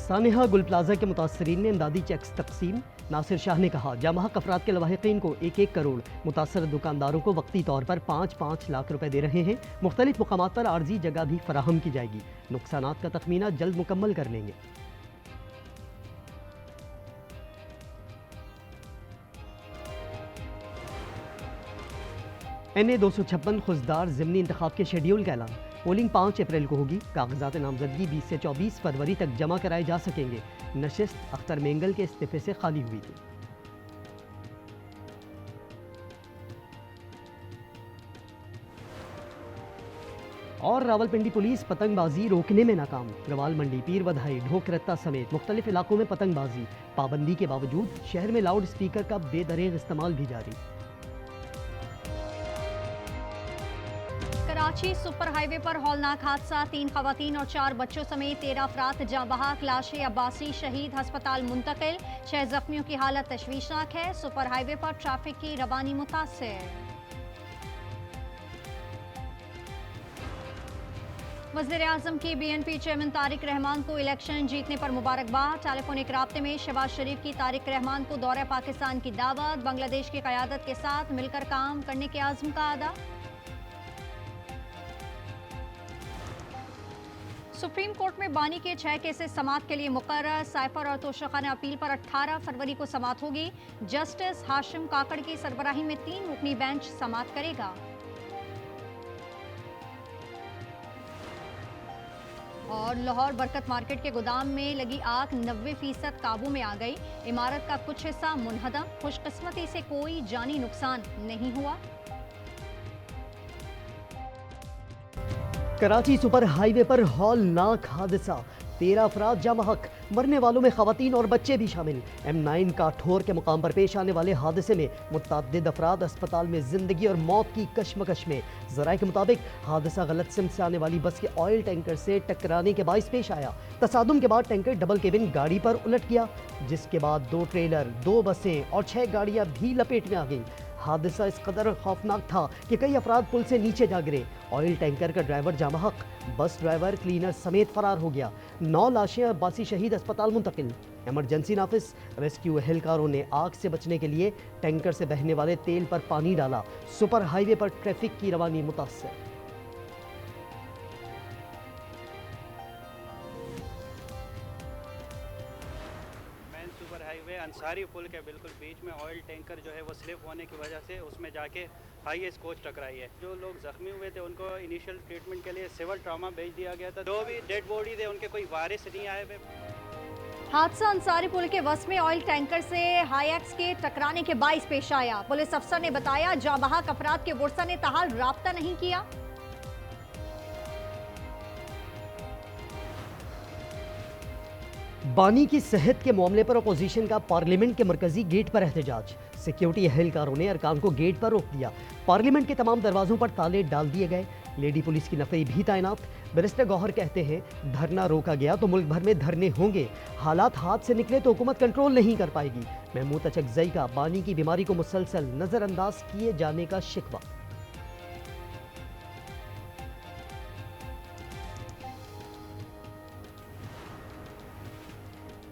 सानिहा गुल प्लाजा के मुतासरीन ने इमदादी चेक्स तकसीम। नासिर शाह ने कहा जामहक अफराद के लवाहिकीन को 1-1 करोड़, मुतासर दुकानदारों को वक्ती तौर पर 5-5 लाख रुपए दे रहे हैं। मुख्तलिफ मुकामात पर आर्जी जगह भी फराहम की जाएगी। नुकसानात का तखमीना जल्द मुकम्मल कर लेंगे। NA 256 खुजदार ज़िमनी इंतखाब के शेड्यूल का ऐलान। पोलिंग 5 अप्रैल को होगी। कागजात नामजदगी 20 से 24 फरवरी तक जमा कराए जा सकेंगे। नशिस्त अख्तर मेंगल के इस्तीफे से खाली हुई थी। और रावलपिंडी पुलिस पतंगबाजी रोकने में नाकाम। रवाल मंडी, पीर बधाई, ढोकरत्ता समेत मुख्तलिफ इलाकों में पतंगबाजी। पाबंदी के बावजूद शहर में लाउड स्पीकर का बेदरेग इस्तेमाल भी जारी। कराची सुपर हाईवे पर हौलनाक हादसा, 3 खवातीन और 4 बच्चों समेत 13 अफराद जाँ बहक। लाशें अब्बासी शहीद अस्पताल मुंतकिल। 6 जख्मियों की हालत तशवीशनाक है। सुपर हाईवे पर ट्रैफिक की रवानी मुतासिर। वज़ीर आज़म की BNP चेयरमैन तारिक रहमान को इलेक्शन जीतने पर मुबारकबाद। टेलीफोनिक राब्ते में शहबाज शरीफ की तारिक रहमान को दौरे पाकिस्तान की दावत। बांग्लादेश की क़यादत के साथ मिलकर काम करने के आज़म का अदा। सुप्रीम कोर्ट में बानी के 6 केसेस समाअत के लिए मुकर्रर। साइफर और तोशाखाना अपील पर 18 फरवरी को समाअत होगी। जस्टिस हाशिम काकड़ की सरबराही में 3 रुकनी बेंच समाअत करेगा। और लाहौर बरकत मार्केट के गोदाम में लगी आग 90% काबू में आ गई। इमारत का कुछ हिस्सा मुनहदम। खुशकिस्मती से कोई जानी नुकसान नहीं हुआ। कराची सुपर हाईवे पर हौलनाक हादसा, 13 अफराद जाँ बहक। मरने वालों में खवातीन और बच्चे भी शामिल। M9 काठोर के मुकाम पर पेश आने वाले हादसे में मुतअद्दिद अफराद अस्पताल में जिंदगी और मौत की कशमकश में। ज़राए के मुताबिक हादसा गलत सिमत से आने वाली बस के ऑयल टैंकर से टकराने के बाइस पेश आया। तसादुम के बाद टैंकर डबल केबिन गाड़ी पर उलट गया, जिसके बाद 2 ट्रेलर, 2 बसें और 6 गाड़ियां भी लपेट में आ गईं। हादसा इस कदर खौफनाक था कि कई अफराद पुल से नीचे जा गिरे। ऑयल टैंकर का ड्राइवर जाँ बहक, बस ड्राइवर, क्लीनर समेत फरार हो गया। 9 लाशें अब्बासी शहीद अस्पताल मुंतकिल। इमरजेंसी नाफिस रेस्क्यू एहलकारों ने आग से बचने के लिए टैंकर से बहने वाले तेल पर पानी डाला। सुपर हाईवे पर ट्रैफिक की रवानी मुतासर। हाईवे अंसारी पुल के बिल्कुल बीच में ऑयल टैंकर जो है वो स्लिप होने की वजह से उसमें जाके हाईएस्ट कोच टकराई है। जो लोग जख्मी हुए थे उनको इनिशियल ट्रीटमेंट के लिए सिविल ट्रामा भेज दिया गया था। जो भी डेड बॉडी थे उनके कोई वारिस नहीं आए हुए। हादसा अंसारी पुल के वस में ऑयल टैंकर से हाईएक्स के टकराने के बाइस पेश आया। पुलिस अफसर ने बताया जाँ बहक अफराद के वर्सा ने ताहाल राब्ता नहीं किया। बानी की सेहत के मामले पर अपोजिशन का पार्लियामेंट के मरकजी गेट पर एहतजाज। सिक्योरिटी एहलकारों ने अरकान को गेट पर रोक दिया। पार्लियामेंट के तमाम दरवाजों पर ताले डाल दिए गए। लेडी पुलिस की नफरी भी तैनात। बैरिस्टर गौहर कहते हैं धरना रोका गया तो मुल्क भर में धरने होंगे। हालात हाथ से निकले तो हुकूमत कंट्रोल नहीं कर पाएगी। महमूद अचकजई का बानी की बीमारी को मुसलसल नजरअंदाज किए जाने का शिकवा।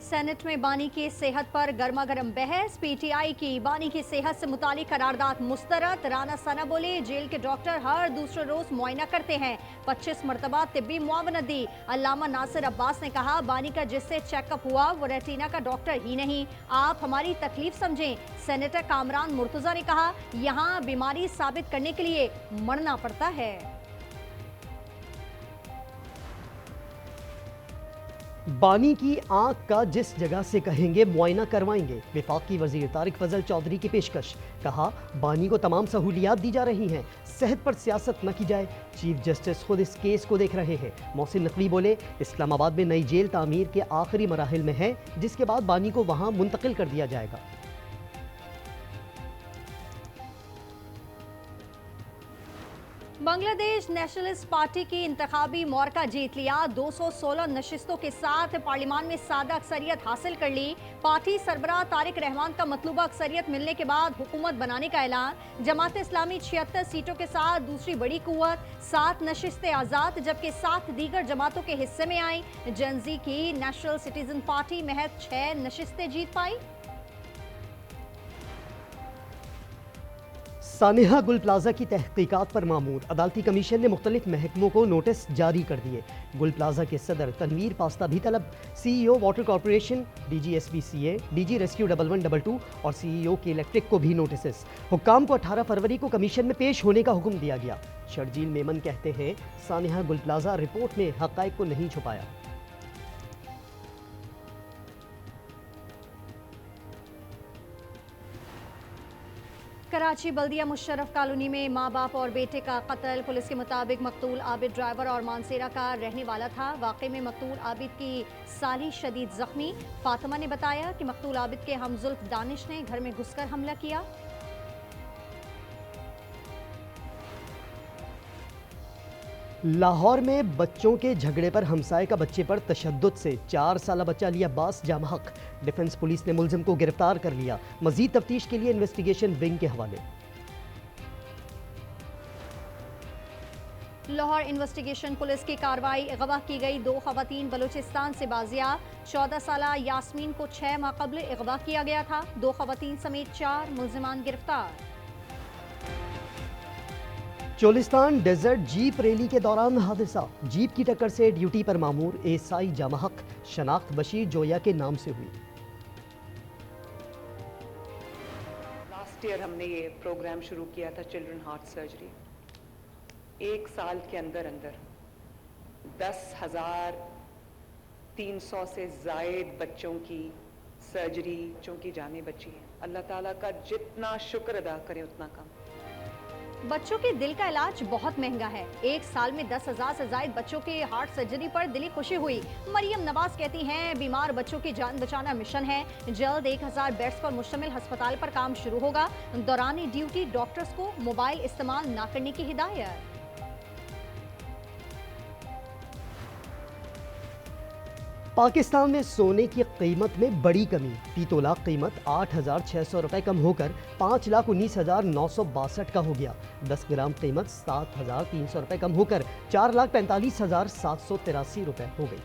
सेनेट में बानी की सेहत पर गर्मा गर्म बहस। PTI की बानी की सेहत से मुतालिक करारदाद मुस्तरद। राना सना बोले जेल के डॉक्टर हर दूसरे रोज मुआयना करते हैं। 25 मरतबा तिब्बी मुआवनत दी। अल्लामा नासिर अब्बास ने कहा बानी का जिससे चेकअप हुआ वो रेटिना का डॉक्टर ही नहीं, आप हमारी तकलीफ समझें। सेनेटर कामरान मुर्तजा ने कहा यहाँ बीमारी साबित करने के लिए मरना पड़ता है। बानी की आंख का जिस जगह से कहेंगे मुआयना करवाएंगे। वफाकी वजीर तारिक फजल चौधरी की पेशकश। कहा बानी को तमाम सहूलियात दी जा रही हैं, सेहत पर सियासत न की जाए। चीफ जस्टिस खुद इस केस को देख रहे हैं। मोहसिन नकवी बोले इस्लामाबाद में नई जेल तामीर के आखिरी मराहिल में है, जिसके बाद बानी को वहां मुंतकिल कर दिया जाएगा। बांग्लादेश नेशनलिस्ट पार्टी की इंतखाबी मौका जीत लिया। 216 नशिस्तों के साथ पार्लियामान में सादा अक्सरियत हासिल कर ली। पार्टी सरबराह तारिक रहमान का मतलूबा अक्सरियत मिलने के बाद हुकूमत बनाने का ऐलान। जमात इस्लामी 76 सीटों के साथ दूसरी बड़ी कुव्वत, 7 नशिस्तें आज़ाद जबकि 7 दीगर जमातों के हिस्से में आई। जनजी की नेशनल सिटीजन पार्टी महज 6 नशिस्तें जीत पाई। सानिहा गुल प्लाजा की तहकीकात पर मामूर। अदालती कमीशन ने मुख्तलिफ महकमों को नोटिस जारी कर दिए। गुल प्लाजा के सदर तनवीर पास्ता भी तलब। CEO water corporation, DG SPCA, DG rescue 1112 और CEO के इलेक्ट्रिक को भी नोटिस। हुक्काम को 18 फरवरी को कमीशन में पेश होने का हुक्म दिया गया। शर्जील मेमन कहते हैं सानिहा गुल प्लाजा रिपोर्ट में हक़ाइक़ को नहीं छुपाया। कराची बल्दिया मुशर्रफ कॉलोनी में माँ बाप और बेटे का कत्ल। पुलिस के मुताबिक मकतूल आबिद ड्राइवर और मानसेरा का रहने वाला था। वाक़े में मकतूल आबिद की साली शदीद जख्मी। फातिमा ने बताया कि मकतूल आबिद के हमजुल्फ दानिश ने घर में घुसकर हमला किया। लाहौर में बच्चों के झगड़े पर हमसाये का बच्चे पर तशद्दुद से 4 साला बच्चा लिया अब्बास जामहक। डिफेंस पुलिस ने मुलजिम को गिरफ्तार कर लिया। मजीद तफ्तीश के लिए इन्वेस्टिगेशन विंग के हवाले। लाहौर इन्वेस्टिगेशन पुलिस की कार्रवाई। अगवा की गई 2 खवातीन बलूचिस्तान से बाजियाब। 14 साला यास्मीन को 6 माह कबल अगवा किया गया था। 2 खवातीन समेत 4 मुलजिमान गिरफ्तार। चोलिस्तान डेजर्ट जीप रैली के दौरान हादसा। जीप की टक्कर से ड्यूटी पर मामूर एएसआई जामहक शनाख्त बशीर जोया के नाम से हुई। लास्ट ईयर हमने ये प्रोग्राम शुरू किया था चिल्ड्रन हार्ट सर्जरी। 1 साल के अंदर 10,300 से जायद बच्चों की सर्जरी की जानें बची हैं। अल्लाह ताला का जितना शुक्र अदा करें उतना कम। बच्चों के दिल का इलाज बहुत महंगा है। 1 साल में 10,000 से ज्यादा बच्चों के हार्ट सर्जरी पर दिली खुशी हुई। मरियम नवाज कहती हैं बीमार बच्चों की जान बचाना मिशन है। जल्द 1000 बेड्स पर मुश्तमिल अस्पताल पर काम शुरू होगा। दौरान ड्यूटी डॉक्टर्स को मोबाइल इस्तेमाल न करने की हिदायत। पाकिस्तान में सोने की कीमत में बड़ी कमी। फी तोला कीमत 8,600 रुपये कम होकर 5,19,962 का हो गया। 10 ग्राम कीमत 7,300 रुपये कम होकर 4,45,783 रुपये हो गई।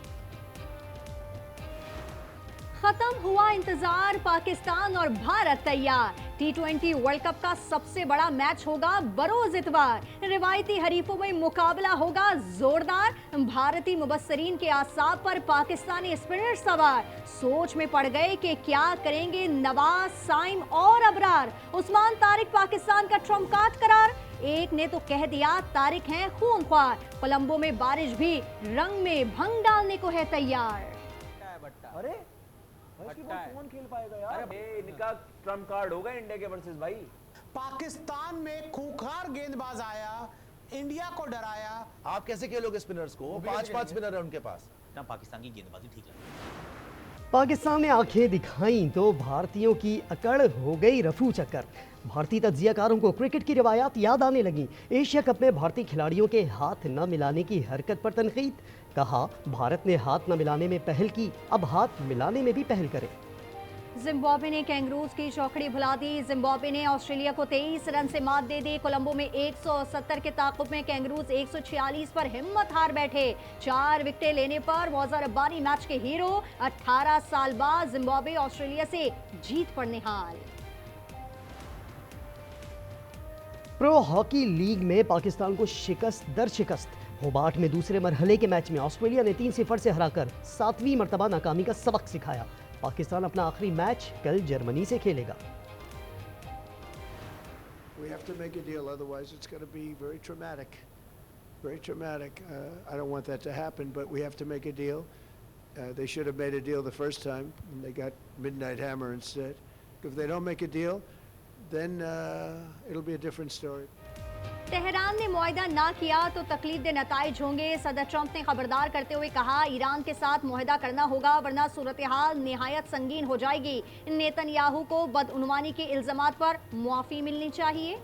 खत्म हुआ इंतजार, पाकिस्तान और भारत तैयार। T20 वर्ल्ड कप का सबसे बड़ा मैच होगा बरोज इतवार। रिवायती हरीफों में मुकाबला होगा जोरदार। भारतीय मुबस्सरीन के आसाब पर पाकिस्तानी स्पिनर सवार। सोच में पड़ गए कि क्या करेंगे नवाज, साइम और अबरार। उस्मान तारिक पाकिस्तान का ट्रम्प कार्ड करार। एक ने तो कह दिया तारिक हैं खूनख्वार। कोलंबो में बारिश भी रंग में भंग डालने को है तैयार। अरे कौन खेल पाएगा यार? अरे इनका ट्रम्प कार्ड होगा इंडिया के वर्सेस भाई। पाकिस्तान में खूंखार गेंदबाज आया, इंडिया को डराया। आप कैसे खेलोगे स्पिनर्स को? 5-5 स्पिनर है उनके पास। पाकिस्तान की गेंदबाजी ठीक लगी। पाकिस्तान ने आंखें दिखाईं तो भारतीयों की अकड़ हो गई रफू चक्कर। भारतीय तज्जियाकारों को क्रिकेट की रिवायात याद आने लगी। एशिया कप में भारतीय खिलाड़ियों के हाथ न मिलाने की हरकत पर तनकीद। कहा भारत ने हाथ न मिलाने में पहल की, अब हाथ मिलाने में भी पहल करे। जिम्बाब्वे ने कैंगरूज की चौकड़ी भुला दी। जिम्बाब्वे ने ऑस्ट्रेलिया को 23 रन से मात दे दी। कोलंबो में 170 के ताकुब में कैंगरूज 146 पर हिम्मत हार बैठे। 4 विकेटें लेने पर मौजा रब्बानी मैच के हीरो। 18 साल बाद जिम्बाब्वे ऑस्ट्रेलिया से जीत पर निहाल। प्रो हॉकी लीग में पाकिस्तान को शिकस्त दर शिकस्त। होबार्ट में दूसरे मरहले के मैच में ऑस्ट्रेलिया ने 3-0 से हराकर 7वीं मरतबा नाकामी का सबक सिखाया। पाकिस्तान अपना आखिरी मैच कल जर्मनी से खेलेगा। We have to make a deal, otherwise it's going to be very traumatic. Very traumatic. I don't want that to happen, but we have to make a deal. They should have made a deal the first time, and they got Midnight Hammer instead. If they don't make a deal, then it'll be a different story. Tehran ने मुआहिदा ना किया तो तकलीफ नताइज होंगे। सदर Trump ने खबरदार करते हुए कहा ईरान के साथ मुआहिदा करना होगा वरना सूरत हाल निहायत संगीन हो जाएगी। नेतन्याहू को बदउनवानी के इल्जामात पर मुआफी मिलनी चाहिए।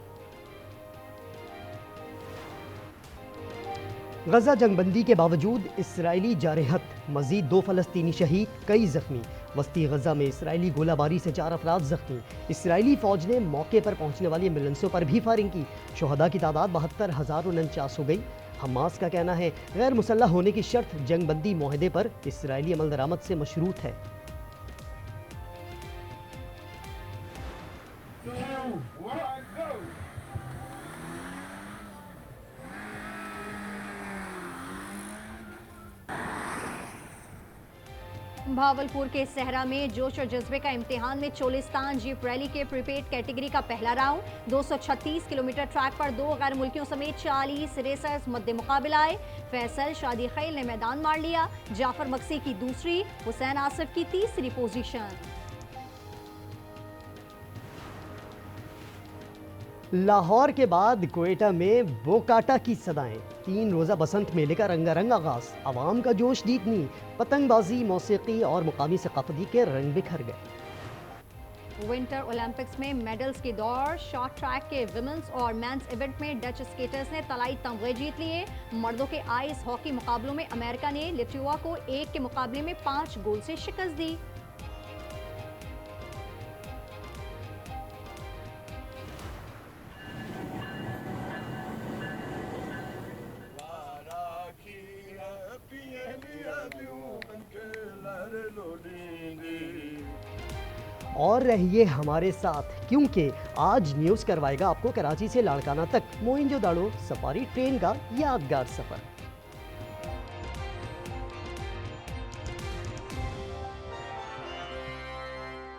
गजा जंगबंदी के बावजूद इसराइली जारहत, मजीद 2 फलस्तीनी शहीद, कई जख्मी। वस्ती गजा में इसराइली गोलाबारी से 4 अफराद जख्मी। इसराइली फौज ने मौके पर पहुंचने वाली एम्बुलेंसों पर भी फायरिंग की। शुहदा की तादाद 72,049 हो गई। हमास का कहना है गैर मुसल्लह होने की शर्त जंगबंदी मुआहदे पर इसराइली अमल दरामद से मशरूत है। भावलपुर के सहरा में जोश और जज्बे का इम्तिहान में चोलिस्तान जीप रैली के प्रीपेड कैटेगरी का पहला राउंड। 236 किलोमीटर ट्रैक पर 2 गैर मुल्कियों समेत 40 रेसर्स मद्दे मुकाबला आए। फैसल शादी खैल ने मैदान मार लिया। जाफर मक्सी की दूसरी, हुसैन आसिफ की तीसरी पोजीशन। लाहौर के बाद क्वेटा में बोकाटा की सदाएं। 3 रोज़ा बसंत मेले का रंगारंग आगाज। आवाम का जोश जीतनी, पतंगबाजी, मौसीकी और मुकामी सकाफती के रंग बिखर गए। विंटर ओलंपिक्स में मेडल्स की दौड़। शॉर्ट ट्रैक के विमेंस और मेंस इवेंट में डच स्केटर्स ने तलाई तमगे जीत लिए। मर्दों के आइस हॉकी मुकाबलों में अमेरिका ने लिथुआ को 1 के मुकाबले में 5 गोल से शिकस्त दी। और रहिए हमारे साथ, क्योंकि आज न्यूज़ करवाएगा आपको कराची से लाड़काना तक मोइंजोदाड़ो सफारी ट्रेन का यादगार सफर।